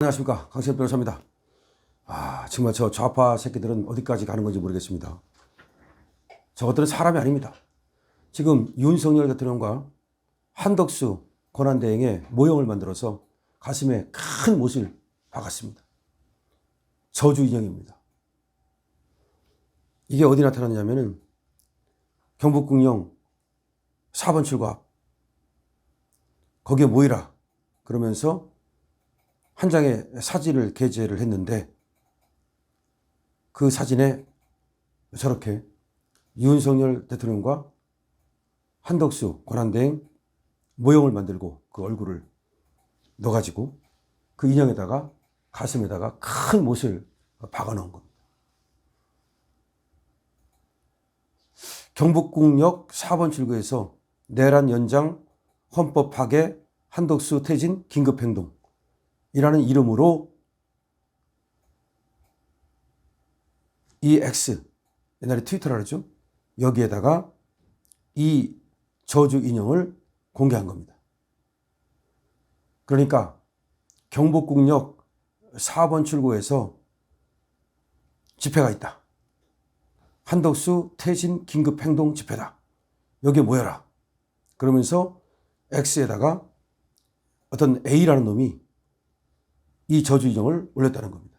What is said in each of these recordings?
안녕하십니까, 강철 변호사입니다. 정말 저 좌파 새끼들은 어디까지 가는 건지 모르겠습니다. 저것들은 사람이 아닙니다. 지금 윤석열 대통령과 한덕수 권한대행의 모형을 만들어서 가슴에 큰 못을 박았습니다. 저주 인형입니다. 이게 어디 나타났냐면은 경북궁령 4번 출구 앞, 거기에 모이라 그러면서 한 장의 사진을 게재를 했는데, 그 사진에 저렇게 윤석열 대통령과 한덕수 권한대행 모형을 만들고 그 얼굴을 넣어가지고 그 인형에다가 가슴에다가 큰 못을 박아 넣은 겁니다. 경북궁역 4번 출구에서 내란 연장, 헌법 파괴, 한덕수 퇴진 긴급행동 이라는 이름으로 이 X, 옛날에 트위터라 그랬죠. 여기에다가 이 저주 인형을 공개한 겁니다. 그러니까 경복궁역 4번 출구에서 집회가 있다. 한덕수 퇴진 긴급행동 집회다. 여기에 모여라. 그러면서 X에다가 어떤 A라는 놈이 이 저주 인형을 올렸다는 겁니다.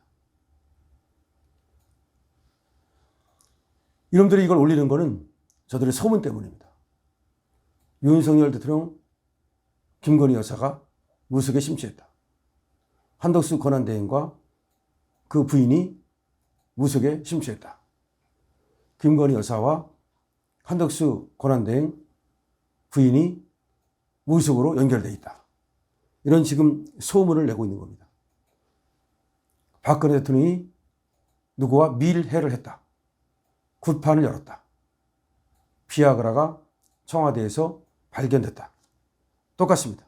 이놈들이 이걸 올리는 거는 저들의 소문 때문입니다. 윤석열 대통령, 김건희 여사가 무속에 심취했다. 한덕수 권한대행과 그 부인이 무속에 심취했다. 김건희 여사와 한덕수 권한대행 부인이 무속으로 연결되어 있다. 이런 지금 소문을 내고 있는 겁니다. 박근혜 대통령이 누구와 밀회를 했다. 굿판을 열었다. 비아그라가 청와대에서 발견됐다. 똑같습니다.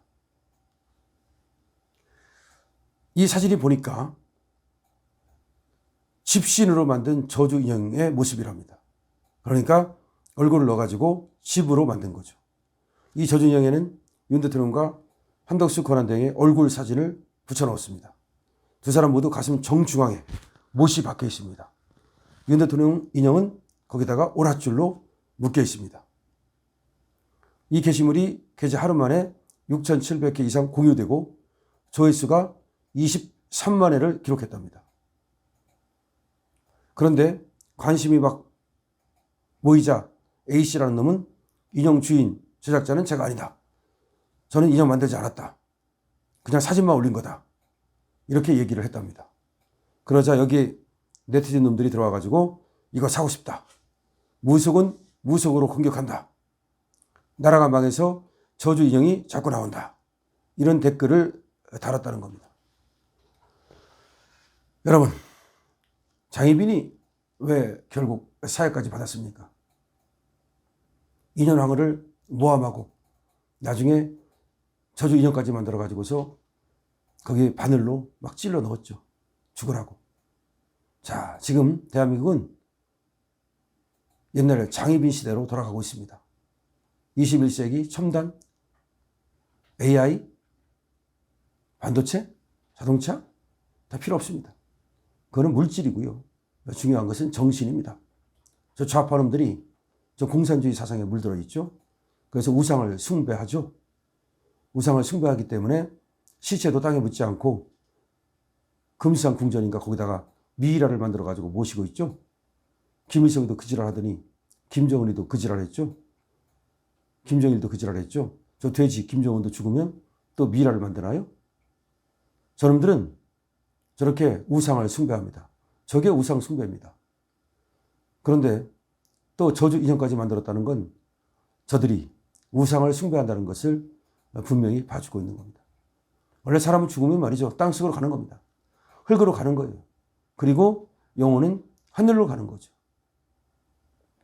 이 사진이 보니까 집신으로 만든 저주 인형의 모습이랍니다. 그러니까 얼굴을 넣어가지고 집으로 만든 거죠. 이 저주 인형에는 윤 대통령과 한덕수 권한대행의 얼굴 사진을 붙여넣었습니다. 두 사람 모두 가슴 정중앙에 못이 박혀 있습니다. 윤 대통령 인형은 거기다가 오랏줄로 묶여 있습니다. 이 게시물이 게재 하루 만에 6,700회 이상 공유되고 조회수가 23만 회를 기록했답니다. 그런데 관심이 막 모이자 A씨라는 놈은 인형 주인, 제작자는 제가 아니다. 저는 인형 만들지 않았다. 그냥 사진만 올린 거다. 이렇게 얘기를 했답니다. 그러자 여기 네티즌 놈들이 들어와가지고 이거 사고 싶다. 무속은 무속으로 공격한다. 나라가 망해서 저주 인형이 자꾸 나온다. 이런 댓글을 달았다는 겁니다. 여러분, 장희빈이 왜 결국 사회까지 받았습니까? 인현왕후를 모함하고 나중에 저주 인형까지 만들어가지고서 거기 바늘로 막 찔러 넣었죠. 죽으라고. 자, 지금 대한민국은 옛날 장희빈 시대로 돌아가고 있습니다. 21세기 첨단 AI, 반도체, 자동차 다 필요 없습니다. 그거는 물질이고요. 중요한 것은 정신입니다. 저 좌파놈들이 저 공산주의 사상에 물들어 있죠. 그래서 우상을 숭배하죠. 우상을 숭배하기 때문에 시체도 땅에 묻지 않고 금수산 궁전인가 거기다가 미이라를 만들어 가지고 모시고 있죠. 김일성이도 그 지랄 하더니 김정은이도 그 지랄 했죠. 김정일도 그 지랄 했죠. 저 돼지 김정은도 죽으면 또 미이라를 만드나요? 저놈들은 저렇게 우상을 숭배합니다. 저게 우상 숭배입니다. 그런데 또 저주 인형까지 만들었다는 건 저들이 우상을 숭배한다는 것을 분명히 봐주고 있는 겁니다. 원래 사람은 죽으면 말이죠. 땅속으로 가는 겁니다. 흙으로 가는 거예요. 그리고 영혼은 하늘로 가는 거죠.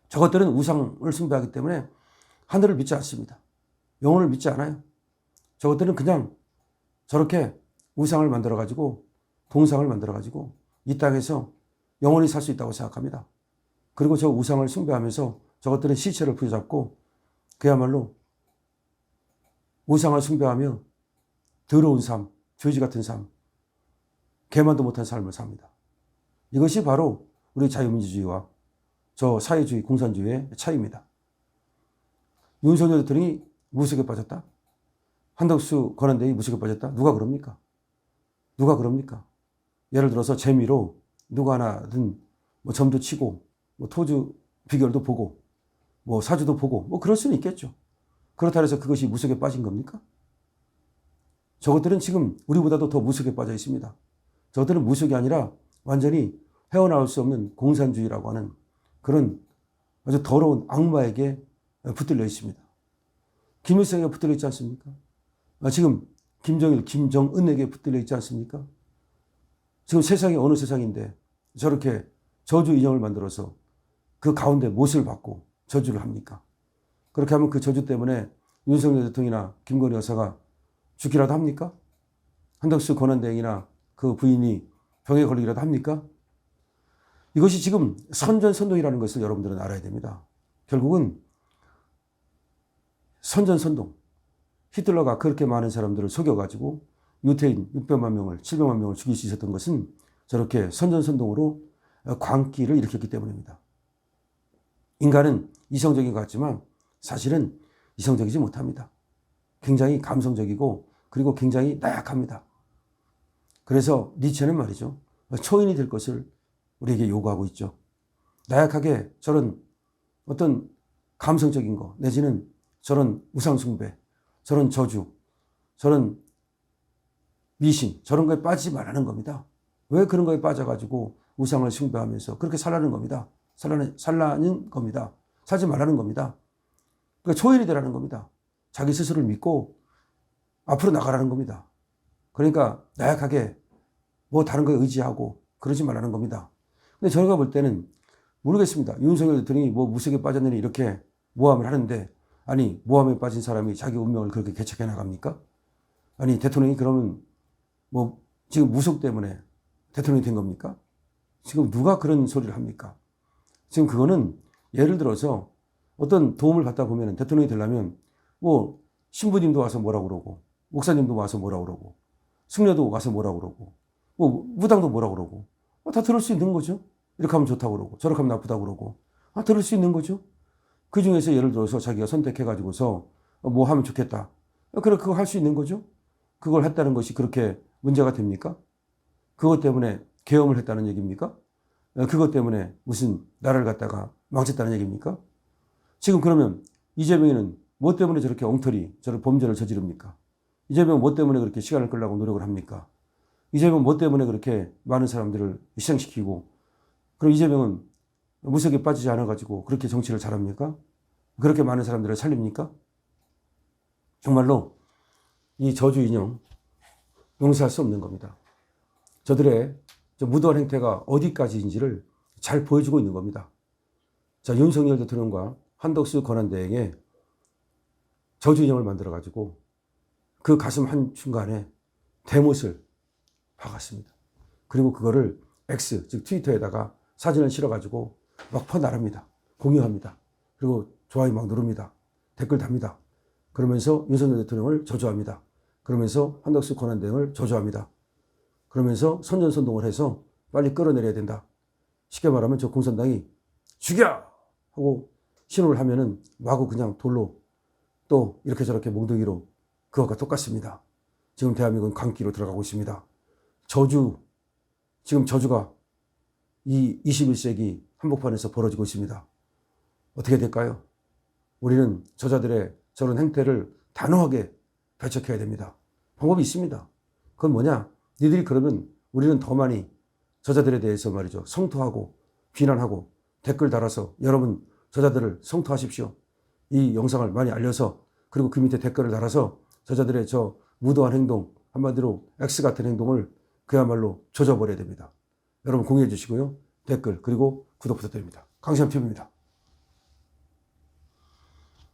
저것들은 우상을 숭배하기 때문에 하늘을 믿지 않습니다. 영혼을 믿지 않아요. 저것들은 그냥 저렇게 우상을 만들어가지고 동상을 만들어가지고 이 땅에서 영원히 살 수 있다고 생각합니다. 그리고 저 우상을 숭배하면서 저것들은 시체를 부여잡고 그야말로 우상을 숭배하며 더러운 삶, 죄지 같은 삶, 개만도 못한 삶을 삽니다. 이것이 바로 우리 자유민주주의와 저 사회주의, 공산주의의 차이입니다. 윤석열 대통령이 무속에 빠졌다? 한덕수 권한대행이 무속에 빠졌다? 누가 그럽니까? 누가 그럽니까? 예를 들어서 재미로 누가 하나든 뭐 점도 치고 뭐 토주 비결도 보고 뭐 사주도 보고 뭐 그럴 수는 있겠죠. 그렇다 해서 그것이 무속에 빠진 겁니까? 저것들은 지금 우리보다도 더 무속에 빠져 있습니다. 저것들은 무속이 아니라 완전히 헤어나올 수 없는 공산주의라고 하는 그런 아주 더러운 악마에게 붙들려 있습니다. 김일성에게 붙들려 있지 않습니까? 지금 김정일, 김정은에게 붙들려 있지 않습니까? 지금 세상이 어느 세상인데 저렇게 저주 인형을 만들어서 그 가운데 못을 받고 저주를 합니까? 그렇게 하면 그 저주 때문에 윤석열 대통령이나 김건희 여사가 죽기라도 합니까? 한덕수 권한대행이나 그 부인이 병에 걸리기라도 합니까? 이것이 지금 선전선동이라는 것을 여러분들은 알아야 됩니다. 결국은 선전선동. 히틀러가 그렇게 많은 사람들을 속여가지고 유태인 600만 명을 700만 명을 죽일 수 있었던 것은 저렇게 선전선동으로 광기를 일으켰기 때문입니다. 인간은 이성적인 것 같지만 사실은 이성적이지 못합니다. 굉장히 감성적이고 그리고 굉장히 나약합니다. 그래서 니체는 말이죠. 초인이 될 것을 우리에게 요구하고 있죠. 나약하게 저런 어떤 감성적인 거 내지는 저런 우상숭배, 저런 저주, 저런 미신 저런 거에 빠지지 말라는 겁니다. 왜 그런 거에 빠져가지고 우상을 숭배하면서 그렇게 살라는 겁니다. 살라는 겁니다. 살지 말라는 겁니다. 그러니까 초인이 되라는 겁니다. 자기 스스로를 믿고 앞으로 나가라는 겁니다. 그러니까 나약하게 뭐 다른 거에 의지하고 그러지 말라는 겁니다. 근데 저희가 볼 때는 모르겠습니다. 윤석열 대통령이 뭐 무속에 빠졌느니 이렇게 모함을 하는데 아니 모함에 빠진 사람이 자기 운명을 그렇게 개척해 나갑니까? 아니 대통령이 그러면 뭐 지금 무속 때문에 대통령이 된 겁니까? 지금 누가 그런 소리를 합니까? 지금 그거는 예를 들어서 어떤 도움을 받다 보면 대통령이 되려면 뭐 신부님도 와서 뭐라고 그러고 목사님도 와서 뭐라고 그러고 승려도 와서 뭐라고 그러고 뭐 무당도 뭐라고 그러고 다 들을 수 있는 거죠. 이렇게 하면 좋다고 그러고 저렇게 하면 나쁘다고 그러고 들을 수 있는 거죠. 그 중에서 예를 들어서 자기가 선택해가지고서 뭐 하면 좋겠다. 그래 그거 할 수 있는 거죠. 그걸 했다는 것이 그렇게 문제가 됩니까? 그것 때문에 계엄을 했다는 얘기입니까? 그것 때문에 무슨 나라를 갖다가 망쳤다는 얘기입니까? 지금 그러면 이재명이는 뭐 때문에 저렇게 엉터리 저런 범죄를 저지릅니까? 이재명 뭐 때문에 그렇게 시간을 끌려고 노력을 합니까? 이재명 뭐 때문에 그렇게 많은 사람들을 희생시키고 그럼 이재명은 무속에 빠지지 않아가지고 그렇게 정치를 잘합니까? 그렇게 많은 사람들을 살립니까? 정말로 이 저주 인형 용서할 수 없는 겁니다. 저들의 무도한 행태가 어디까지인지를 잘 보여주고 있는 겁니다. 자, 윤석열 대통령과 한덕수 권한대행의 저주 인형을 만들어가지고 그 가슴 한중간에 대못을 박았습니다. 그리고 그거를 X, 즉 트위터에다가 사진을 실어가지고 막 퍼나릅니다. 공유합니다. 그리고 좋아요 막 누릅니다. 댓글 답니다. 그러면서 윤석열 대통령을 저주합니다. 그러면서 한덕수 권한대행을 저주합니다. 그러면서 선전선동을 해서 빨리 끌어내려야 된다. 쉽게 말하면 저 공산당이 죽여! 하고 신호를 하면은 마구 그냥 돌로 또 이렇게 저렇게 몽둥이로 그것과 똑같습니다. 지금 대한민국은 광기로 들어가고 있습니다. 지금 저주가 이 21세기 한복판에서 벌어지고 있습니다. 어떻게 될까요? 우리는 저자들의 저런 행태를 단호하게 배척해야 됩니다. 방법이 있습니다. 그건 뭐냐? 니들이 그러면 우리는 더 많이 저자들에 대해서 말이죠. 성토하고 비난하고 댓글 달아서 여러분 저자들을 성토하십시오. 이 영상을 많이 알려서 그리고 그 밑에 댓글을 달아서 저자들의 저 무도한 행동 한마디로 X 같은 행동을 그야말로 조져버려야 됩니다. 여러분 공유해 주시고요. 댓글 그리고 구독 부탁드립니다. 강시현 TV입니다.